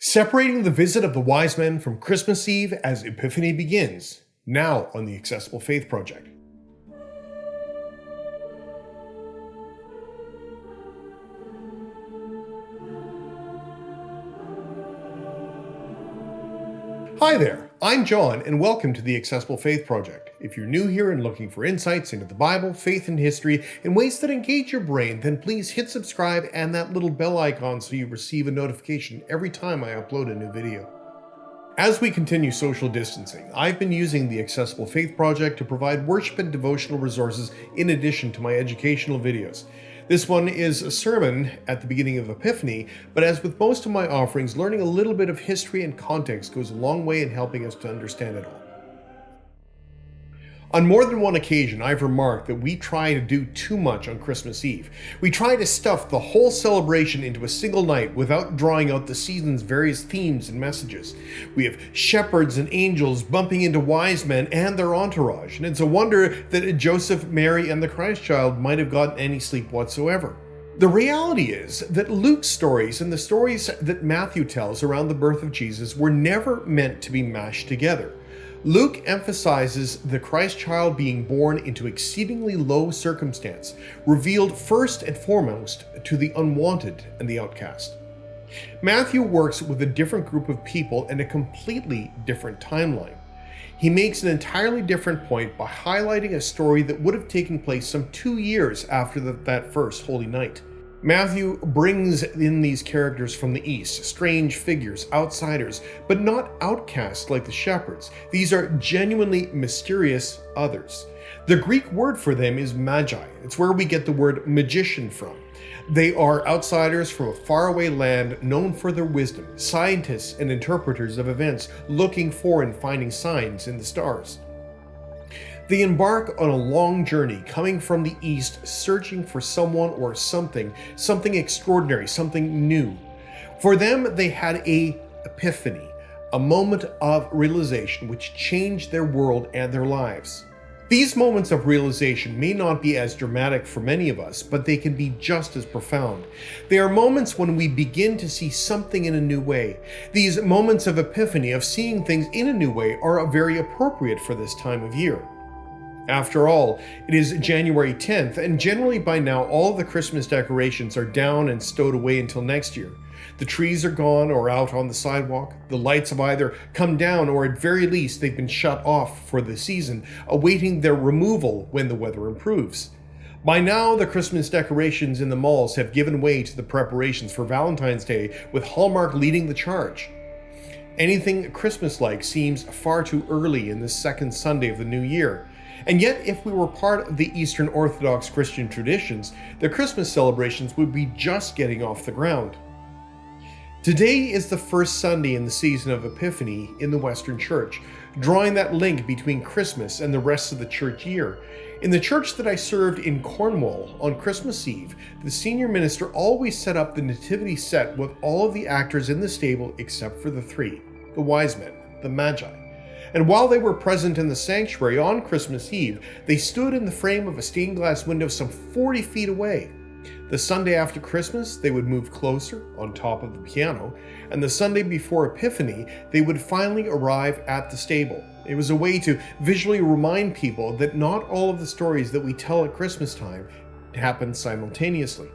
Separating the visit of the wise men from Christmas Eve as Epiphany begins, now on the Accessible Faith Project. Hi there, I'm John, and welcome to the Accessible Faith Project. If you're new here and looking for insights into the Bible, faith, and history in ways that engage your brain, then please hit subscribe and that little bell icon so you receive a notification every time I upload a new video. As we continue social distancing, I've been using the Accessible Faith Project to provide worship and devotional resources in addition to my educational videos. This one is a sermon at the beginning of Epiphany, but as with most of my offerings, learning a little bit of history and context goes a long way in helping us to understand it all. On more than one occasion, I've remarked that we try to do too much on Christmas Eve. We try to stuff the whole celebration into a single night without drawing out the season's various themes and messages. We have shepherds and angels bumping into wise men and their entourage, and it's a wonder that Joseph, Mary, and the Christ child might have gotten any sleep whatsoever. The reality is that Luke's stories and the stories that Matthew tells around the birth of Jesus were never meant to be mashed together. Luke emphasizes the Christ child being born into exceedingly low circumstance, revealed first and foremost to the unwanted and the outcast. Matthew works with a different group of people and a completely different timeline. He makes an entirely different point by highlighting a story that would have taken place some 2 years after that first Holy Night. Matthew brings in these characters from the East, strange figures, outsiders, but not outcasts like the shepherds. These are genuinely mysterious others. The Greek word for them is Magi. It's where we get the word magician from. They are outsiders from a faraway land known for their wisdom, scientists and interpreters of events looking for and finding signs in the stars. They embark on a long journey coming from the east, searching for someone or something extraordinary, something new. For them, they had an epiphany, a moment of realization which changed their world and their lives. These moments of realization may not be as dramatic for many of us, but they can be just as profound. They are moments when we begin to see something in a new way. These moments of epiphany, of seeing things in a new way, are very appropriate for this time of year. After all, it is January 10th, and generally by now all the Christmas decorations are down and stowed away until next year. The trees are gone or out on the sidewalk. The lights have either come down or at very least they've been shut off for the season, awaiting their removal when the weather improves. By now, the Christmas decorations in the malls have given way to the preparations for Valentine's Day, with Hallmark leading the charge. Anything Christmas-like seems far too early in this second Sunday of the new year. And yet, if we were part of the Eastern Orthodox Christian traditions, the Christmas celebrations would be just getting off the ground. Today is the first Sunday in the season of Epiphany in the Western Church, drawing that link between Christmas and the rest of the church year. In the church that I served in Cornwall, on Christmas Eve, the senior minister always set up the nativity set with all of the actors in the stable except for the three, the wise men, the Magi. And while they were present in the sanctuary on Christmas Eve, they stood in the frame of a stained glass window some 40 feet away. The Sunday after Christmas, they would move closer on top of the piano, and the Sunday before Epiphany, they would finally arrive at the stable. It was a way to visually remind people that not all of the stories that we tell at Christmas time happen simultaneously.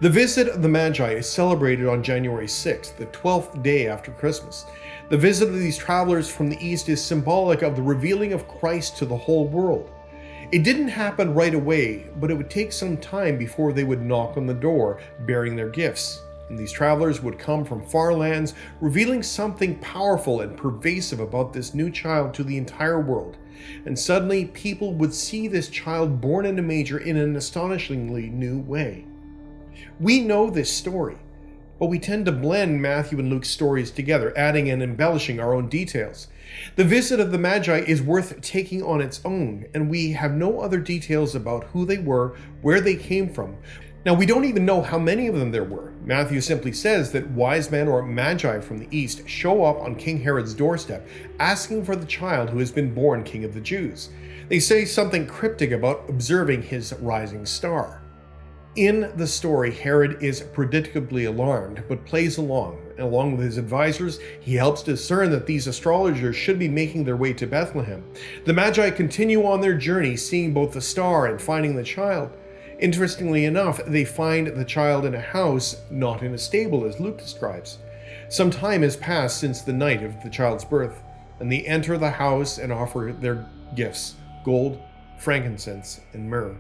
The visit of the Magi is celebrated on January 6th, the 12th day after Christmas. The visit of these travelers from the East is symbolic of the revealing of Christ to the whole world. It didn't happen right away, but it would take some time before they would knock on the door bearing their gifts. And these travelers would come from far lands, revealing something powerful and pervasive about this new child to the entire world. And suddenly, people would see this child born in a manger in an astonishingly new way. We know this story, but we tend to blend Matthew and Luke's stories together, adding and embellishing our own details. The visit of the Magi is worth taking on its own, and we have no other details about who they were, where they came from. Now, we don't even know how many of them there were. Matthew simply says that wise men or Magi from the East show up on King Herod's doorstep, asking for the child who has been born King of the Jews. They say something cryptic about observing his rising star. In the story, Herod is predictably alarmed, but plays along. Along with his advisors, he helps discern that these astrologers should be making their way to Bethlehem. The Magi continue on their journey, seeing both the star and finding the child. Interestingly enough, they find the child in a house, not in a stable, as Luke describes. Some time has passed since the night of the child's birth, and they enter the house and offer their gifts: gold, frankincense, and myrrh.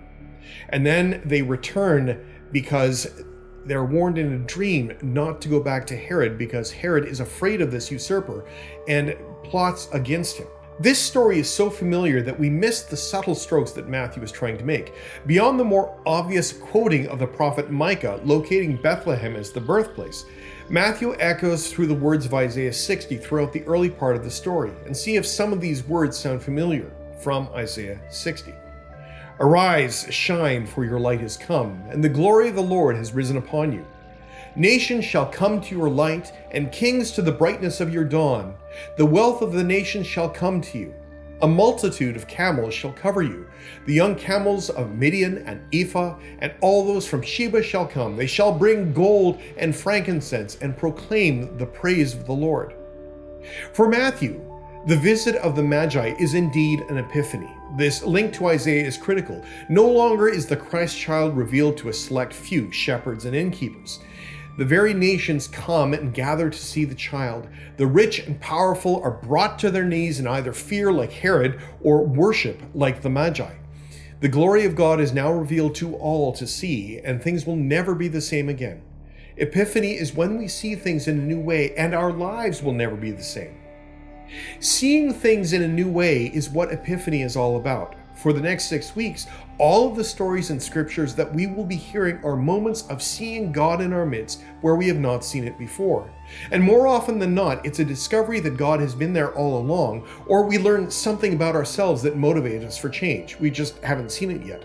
And then they return because they're warned in a dream not to go back to Herod, because Herod is afraid of this usurper and plots against him. This story is so familiar that we miss the subtle strokes that Matthew is trying to make. Beyond the more obvious quoting of the prophet Micah, locating Bethlehem as the birthplace, Matthew echoes through the words of Isaiah 60 throughout the early part of the story, and see if some of these words sound familiar from Isaiah 60. Arise, shine, for your light has come, and the glory of the Lord has risen upon you. Nations shall come to your light, and kings to the brightness of your dawn. The wealth of the nations shall come to you. A multitude of camels shall cover you. The young camels of Midian and Ephah, and all those from Sheba shall come. They shall bring gold and frankincense, and proclaim the praise of the Lord. For Matthew, the visit of the Magi is indeed an epiphany. This link to Isaiah is critical. No longer is the Christ child revealed to a select few, shepherds and innkeepers. The very nations come and gather to see the child. The rich and powerful are brought to their knees in either fear like Herod or worship like the Magi. The glory of God is now revealed to all to see, and things will never be the same again. Epiphany is when we see things in a new way, and our lives will never be the same. Seeing things in a new way is what Epiphany is all about. For the next 6 weeks, all of the stories and scriptures that we will be hearing are moments of seeing God in our midst where we have not seen it before. And more often than not, it's a discovery that God has been there all along, or we learn something about ourselves that motivates us for change. We just haven't seen it yet.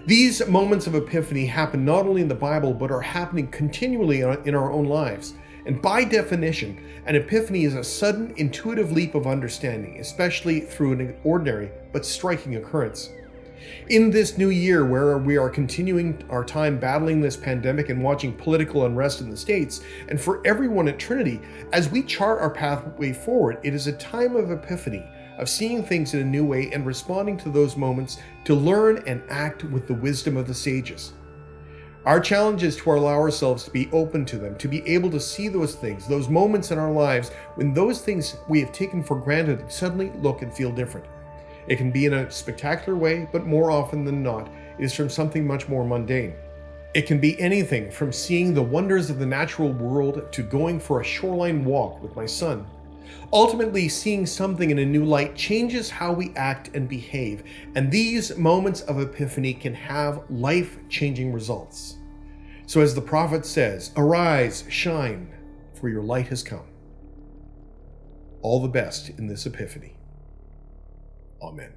These moments of epiphany happen not only in the Bible, but are happening continually in our own lives. And by definition, an epiphany is a sudden, intuitive leap of understanding, especially through an ordinary but striking occurrence. In this new year, where we are continuing our time battling this pandemic and watching political unrest in the States, and for everyone at Trinity, as we chart our pathway forward, it is a time of epiphany, of seeing things in a new way and responding to those moments to learn and act with the wisdom of the sages. Our challenge is to allow ourselves to be open to them, to be able to see those things, those moments in our lives when those things we have taken for granted suddenly look and feel different. It can be in a spectacular way, but more often than not, it is from something much more mundane. It can be anything from seeing the wonders of the natural world to going for a shoreline walk with my son. Ultimately, seeing something in a new light changes how we act and behave, and these moments of epiphany can have life-changing results. So as the prophet says, arise, shine, for your light has come. All the best in this epiphany. Amen.